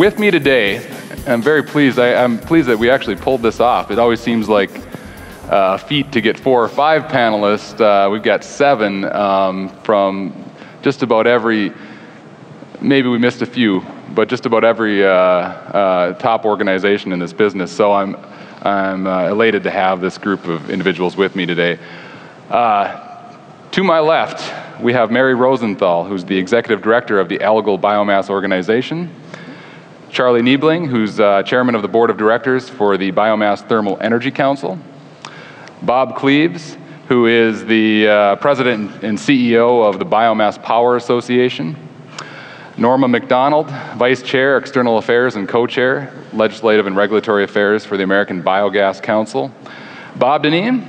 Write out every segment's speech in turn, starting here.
with me today, I'm very pleased. I'm pleased that we actually pulled this off. It always seems like a feat to get 4 or 5 panelists. We've got 7 from just about every, maybe we missed a few, but just about every top organization in this business. So I'm elated to have this group of individuals with me today. To my left, we have Mary Rosenthal, who's the Executive Director of the Algal Biomass Organization. Charlie Niebling, who's Chairman of the Board of Directors for the Biomass Thermal Energy Council. Bob Cleaves, who is the President and CEO of the Biomass Power Association. Norma McDonald, Vice Chair, External Affairs and Co-Chair, Legislative and Regulatory Affairs for the American Biogas Council. Bob Dinneen,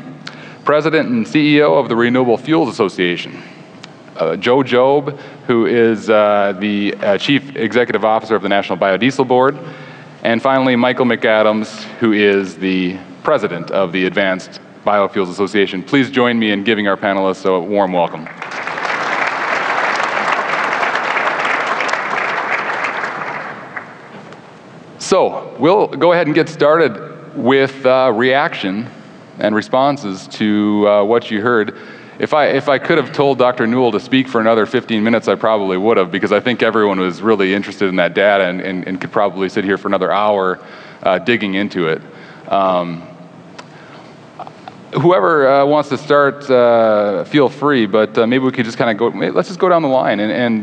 President and CEO of the Renewable Fuels Association. Jobe, who is the Chief Executive Officer of the National Biodiesel Board. And finally, Michael McAdams, who is the President of the Advanced Biofuels Association. Please join me in giving our panelists a warm welcome. So, we'll go ahead and get started with reaction and responses to what you heard. If I could have told Dr. Newell to speak for another 15 minutes, I probably would have, because I think everyone was really interested in that data and could probably sit here for another hour digging into it. Whoever wants to start, feel free, but maybe we could just kind of go, let's just go down the line. And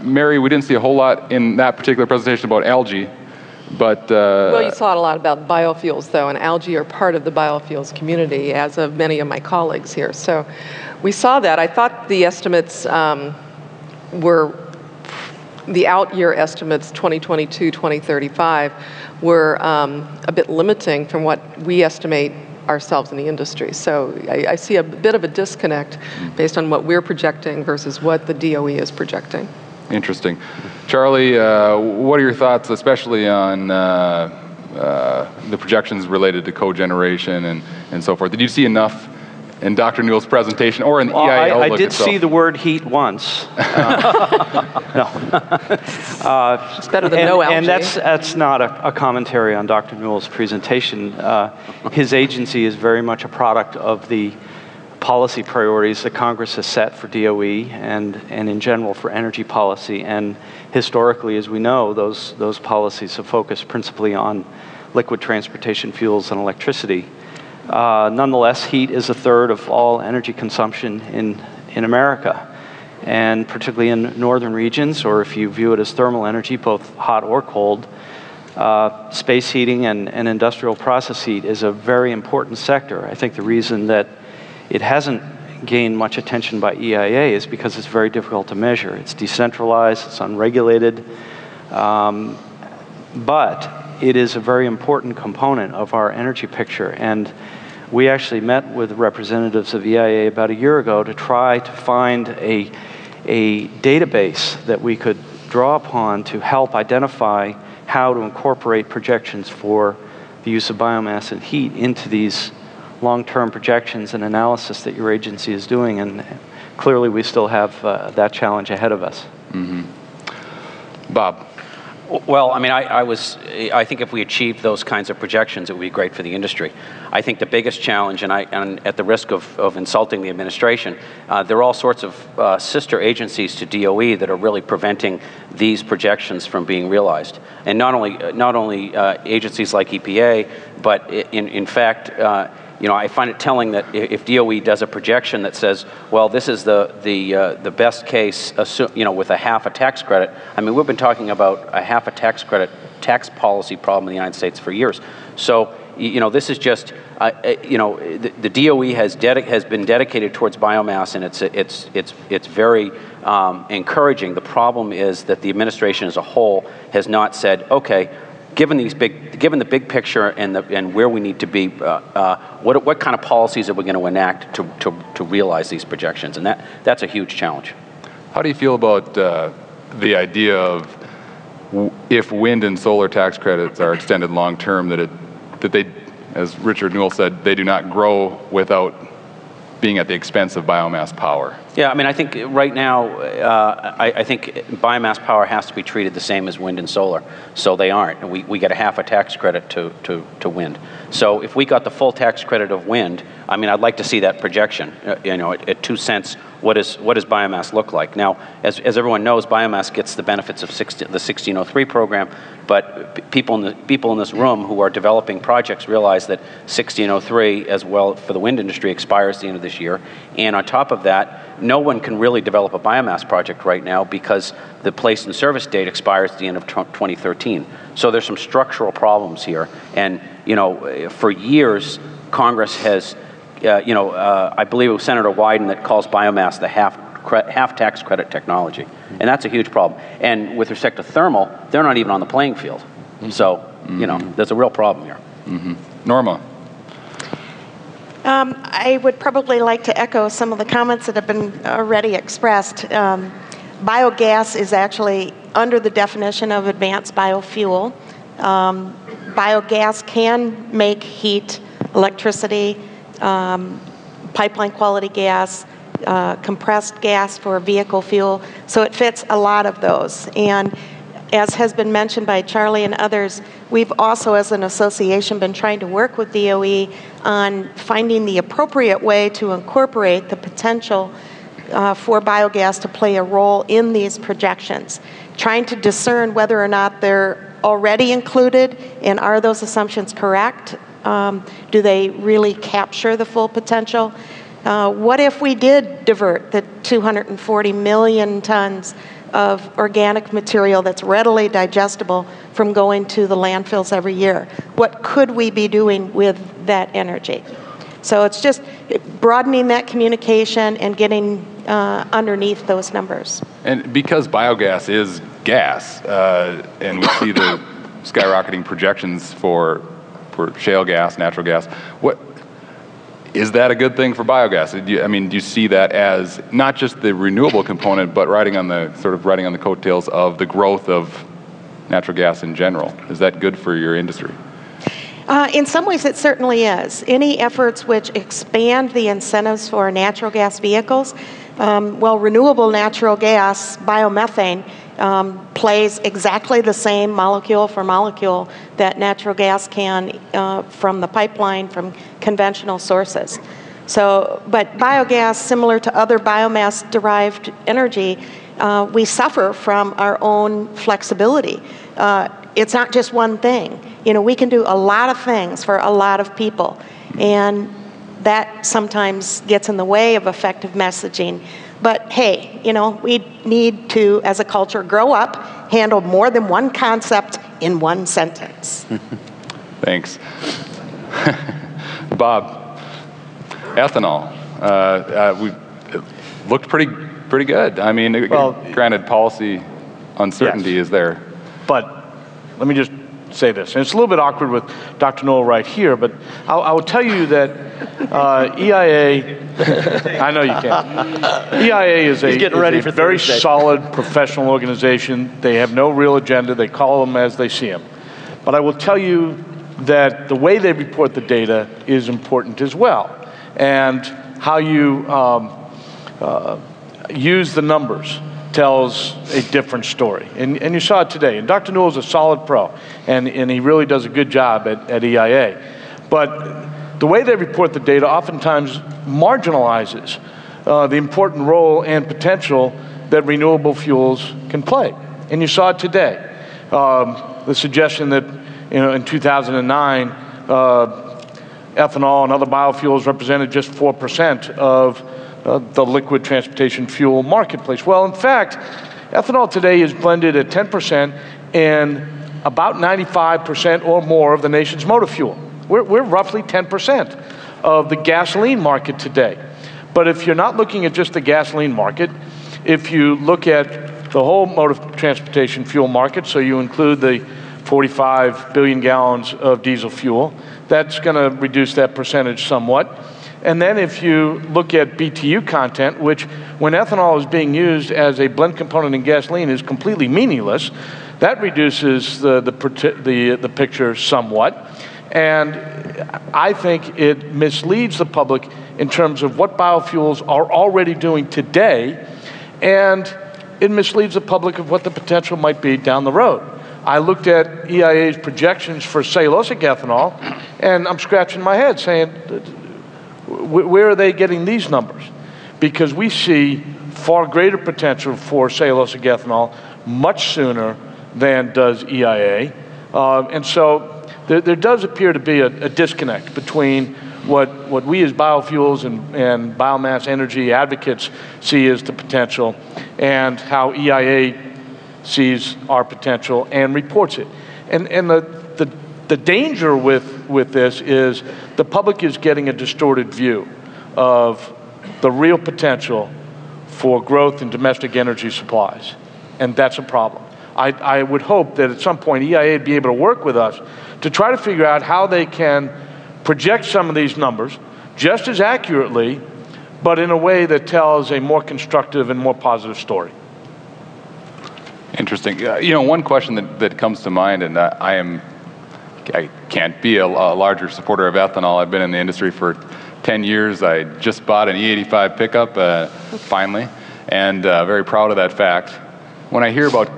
Mary, we didn't see a whole lot in that particular presentation about algae. But, well, you saw a lot about biofuels, though, and algae are part of the biofuels community, as of many of my colleagues here. So we saw that. I thought the estimates were, the out-year estimates, 2022, 2035, were a bit limiting from what we estimate ourselves in the industry. So I see a bit of a disconnect based on what we're projecting versus what the DOE is projecting. Interesting. Charlie, what are your thoughts, especially on the projections related to cogeneration and so forth? Did you see enough in Dr. Newell's presentation or in the EIA outlook I did itself? see the word heat once. No. It's better than no algae. And that's not a commentary on Dr. Newell's presentation. His agency is very much a product of the policy priorities that Congress has set for DOE and in general for energy policy. And historically, as we know, those policies have focused principally on liquid transportation fuels and electricity. Nonetheless, heat is 1/3 of all energy consumption in America, and particularly in northern regions, or if you view it as thermal energy, both hot or cold, space heating and industrial process heat is a very important sector. I think the reason that it hasn't gained much attention by EIA is because it's very difficult to measure. It's decentralized, it's unregulated, but it is a very important component of our energy picture. And we actually met with representatives of EIA about a year ago to try to find a database that we could draw upon to help identify how to incorporate projections for the use of biomass and heat into these long-term projections and analysis that your agency is doing, and clearly we still have that challenge ahead of us. Mm-hmm. Bob. Well, I mean, I think if we achieved those kinds of projections, it would be great for the industry. I think the biggest challenge, and at the risk of insulting the administration, there are all sorts of sister agencies to DOE that are really preventing these projections from being realized. And not only agencies like EPA, but in fact, you know, I find it telling that if DOE does a projection that says, well, this is the best case, you know, with a half a tax credit. I mean, we've been talking about a half a tax credit tax policy problem in the United States for years. So, you know, this is just, you know, the DOE has been dedicated towards biomass, and it's very encouraging. The problem is that the administration as a whole has not said, okay, given the big picture and where we need to be, what kind of policies are we going to enact to realize these projections? And that's a huge challenge. How do you feel about the idea of if wind and solar tax credits are extended long term, that they, as Richard Newell said, they do not grow without being at the expense of biomass power? Yeah, I mean, I think right now, I think biomass power has to be treated the same as wind and solar. So they aren't. And we get a half a tax credit to wind. So if we got the full tax credit of wind, I mean, I'd like to see that projection, you know, at 2 cents, what does biomass look like? Now, as everyone knows, biomass gets the benefits of the 1603 program, but people in this room who are developing projects realize that 1603, as well for the wind industry, expires at the end of this year. And on top of that, no one can really develop a biomass project right now because the place and service date expires at the end of 2013. So there's some structural problems here. And, you know, for years, Congress has, I believe it was Senator Wyden that calls biomass the half tax credit technology. And that's a huge problem. And with respect to thermal, they're not even on the playing field. So, you know, there's a real problem here. Norma. I would probably like to echo some of the comments that have been already expressed. Biogas is actually under the definition of advanced biofuel. Biogas can make heat, electricity, pipeline quality gas, compressed gas for vehicle fuel. So it fits a lot of those. And as has been mentioned by Charlie and others, we've also, as an association, been trying to work with DOE on finding the appropriate way to incorporate the potential for biogas to play a role in these projections, trying to discern whether or not they're already included, and are those assumptions correct? Do they really capture the full potential? What if we did divert the 240 million tons of organic material that's readily digestible from going to the landfills every year? What could we be doing with that energy? So it's just broadening that communication and getting underneath those numbers. And because biogas is gas, and we see the skyrocketing projections for shale gas, natural gas, is that a good thing for biogas? I mean, do you see that as not just the renewable component, but riding on the coattails of the growth of natural gas in general? Is that good for your industry? In some ways, it certainly is. Any efforts which expand the incentives for natural gas vehicles, renewable natural gas, biomethane, plays exactly the same molecule for molecule that natural gas can from the pipeline, from conventional sources. So, but biogas, similar to other biomass-derived energy, we suffer from our own flexibility. It's not just one thing. You know, we can do a lot of things for a lot of people, and that sometimes gets in the way of effective messaging. But hey, you know, we need to, as a culture, grow up, handle more than one concept in one sentence. Thanks. Bob, ethanol. It looked pretty good. I mean, granted, policy uncertainty is there. But let me just say this, and it's a little bit awkward with Dr. Noel right here, but I will tell you that EIA, I know you can't. EIA is a very solid professional organization. They have no real agenda. They call them as they see them. But I will tell you that the way they report the data is important as well, and how you use the numbers tells a different story. And you saw it today. And Dr. Newell is a solid pro, and he really does a good job at EIA. But the way they report the data oftentimes marginalizes the important role and potential that renewable fuels can play. And you saw it today. The suggestion that, you know, in 2009, ethanol and other biofuels represented just 4% of the liquid transportation fuel marketplace. Well, in fact, ethanol today is blended at 10% in about 95% or more of the nation's motor fuel. We're roughly 10% of the gasoline market today. But if you're not looking at just the gasoline market, if you look at the whole motor transportation fuel market, so you include the 45 billion gallons of diesel fuel, that's going to reduce that percentage somewhat. And then if you look at BTU content, which when ethanol is being used as a blend component in gasoline is completely meaningless, that reduces the picture somewhat. And I think it misleads the public in terms of what biofuels are already doing today, and it misleads the public of what the potential might be down the road. I looked at EIA's projections for cellulosic ethanol, and I'm scratching my head saying, where are they getting these numbers? Because we see far greater potential for cellulosic ethanol much sooner than does EIA. And so there does appear to be a disconnect between what we as biofuels and biomass energy advocates see as the potential and how EIA sees our potential and reports it. And the danger with this is the public is getting a distorted view of the real potential for growth in domestic energy supplies, and that's a problem. I would hope that at some point EIA would be able to work with us to try to figure out how they can project some of these numbers just as accurately, but in a way that tells a more constructive and more positive story. Interesting. You know, one question that comes to mind, and I can't be a larger supporter of ethanol. I've been in the industry for 10 years. I just bought an E85 pickup, finally, and very proud of that fact. When I hear about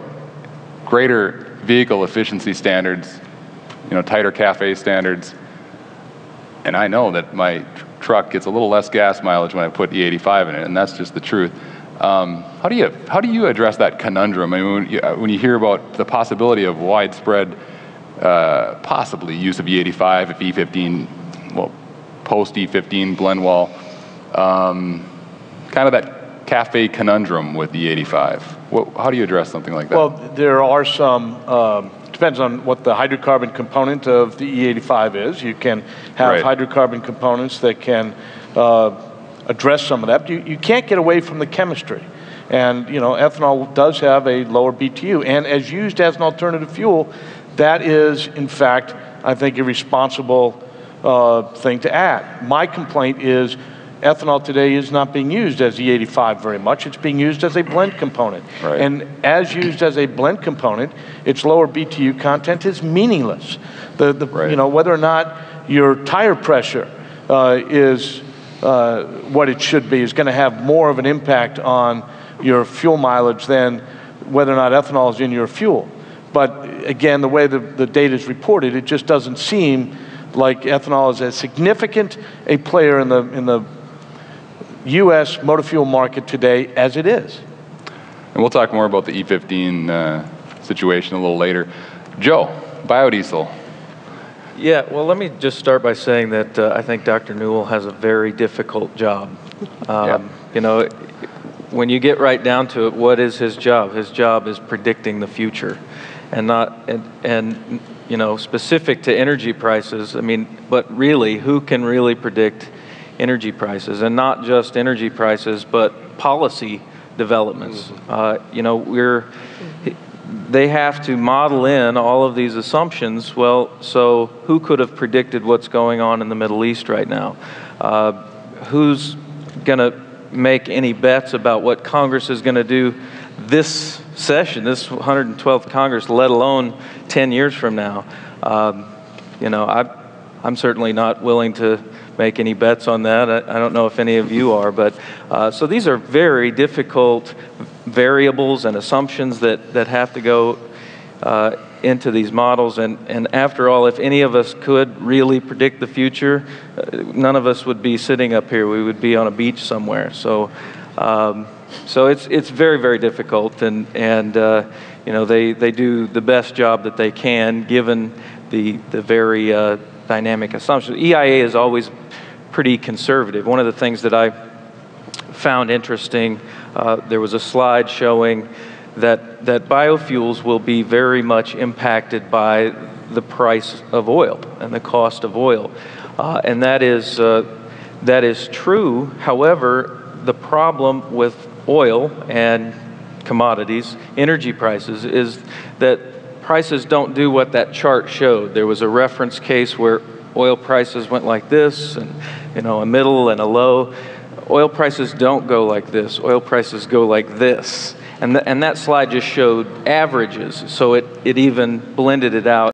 greater vehicle efficiency standards, you know, tighter CAFE standards, and I know that my truck gets a little less gas mileage when I put E85 in it, and that's just the truth. How do you address that conundrum? I mean, when you hear about the possibility of widespread, possibly use of E85 if E15, well, post E15 blend well, kind of that CAFE conundrum with E85. How do you address something like that? Well, there are some, depends on what the hydrocarbon component of the E85 is. You can have hydrocarbon components that can address some of that. You can't get away from the chemistry. And, you know, ethanol does have a lower BTU. And as used as an alternative fuel, that is, in fact, I think, a responsible thing to add. My complaint is ethanol today is not being used as E85 very much. It's being used as a blend component. Right. And as used as a blend component, its lower BTU content is meaningless. You know, whether or not your tire pressure is what it should be is going to have more of an impact on your fuel mileage than whether or not ethanol is in your fuel. But again, the way the data is reported, it just doesn't seem like ethanol is as significant a player in the U.S. motor fuel market today as it is. And we'll talk more about the E15 situation a little later. Joe, biodiesel. Yeah, well, let me just start by saying that I think Dr. Newell has a very difficult job. You know, when you get right down to it, what is his job? His job is predicting the future, and you know, specific to energy prices. I mean, but really, who can really predict energy prices, and not just energy prices, but policy developments? You know, they have to model in all of these assumptions. Well, so who could have predicted what's going on in the Middle East right now? Who's going to make any bets about what Congress is going to do this session, this 112th Congress, let alone 10 years from now? You know, I'm certainly not willing to make any bets on that. I don't know if any of you are, but so these are very difficult variables and assumptions that have to go into these models. And after all, if any of us could really predict the future, none of us would be sitting up here. We would be on a beach somewhere. So it's very, very difficult, and you know, they do the best job that they can given the very dynamic assumptions. EIA is always pretty conservative. One of the things that I found interesting, there was a slide showing that biofuels will be very much impacted by the price of oil and the cost of oil, and that is true. However, the problem with oil and commodities, energy prices, is that prices don't do what that chart showed. There was a reference case where oil prices went like this, and you know, a middle and a low. Oil prices don't go like this. Oil prices go like this. And that slide just showed averages, so it even blended it out.